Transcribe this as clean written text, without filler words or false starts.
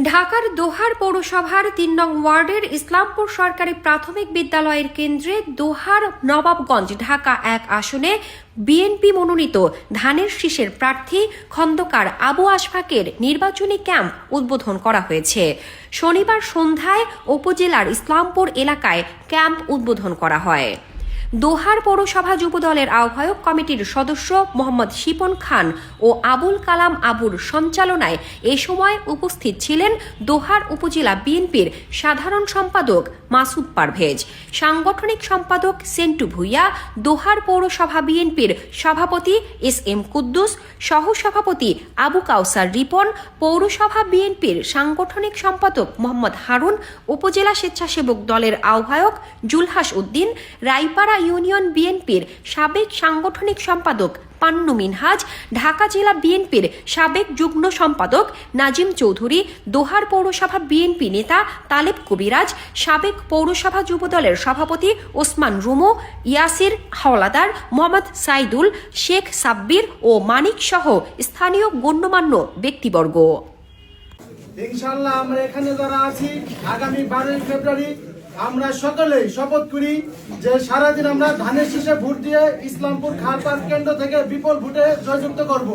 ঢাকার দোহার পৌরসভার ৩ নং ওয়ার্ডের ইসলামপুর সরকারি প্রাথমিক বিদ্যালয়ের কেন্দ্রে দোহার নবাবগঞ্জ ঢাকা ১ আসনে বিএনপি মনোনীত ধানের শীষের প্রার্থী খন্দকার আবু আশফাকের নির্বাচনী ক্যাম্প উদ্বোধন করা হয়েছে। শনিবার সন্ধ্যায় উপজেলার ইসলামপুর এলাকায় ক্যাম্প উদ্বোধন করা হয়। দোহার পৌরসভা যুবদলের আহ্বায়ক কমিটির সদস্য মোহাম্মদ শিপন খান ও আবুল কালাম আবুর সঞ্চালনায় এ সময় উপস্থিত ছিলেন দোহার উপজেলা বিএনপির সাধারণ সম্পাদক মাসুদ পারভেজ, সাংগঠনিক সম্পাদক সেন্টু ভুইয়া, দোহার পৌরসভা বিএনপির সভাপতি এস.এম. কুদ্দুস, সহসভাপতি আবু কাউসার রিপন, পৌরসভা বিএনপির সাংগঠনিক সম্পাদক মোহাম্মদ হারুন, উপজেলা স্বেচ্ছাসেবক দলের আহ্বায়ক জুলহাস উদ্দিন, রায়পাড়া ইউনিয়ন বিএনপির সাবেক সাংগঠনিক সম্পাদক পান্নু মিনহাজ, ঢাকা জেলা বিএনপির সাবেক যুগ্ম সম্পাদক নাজিম চৌধুরী, দোহার পৌরসভা বিএনপি নেতা তালেব কবিরাজ, সাবেক পৌরসভা যুবদলের সভাপতি ওসমান রুমো, ইয়াসির হাওলাদার, মোহাম্মদ সাইদুল, শেখ সাব্বির ও মানিক সহ স্থানীয় গণ্যমান্য ব্যক্তিবর্গ। ইনশাআল্লাহ আমরা এখানে যারা আছি আগামী 12 ফেব্রুয়ারি আমরা সকলেই শপথ করি যে সারাদিন আমরা ধানের শীষে ভোট দিয়ে ইসলামপুর খাল পার্ক কেন্দ্র থেকে বিপুল ভোটে জয়যুক্ত করব।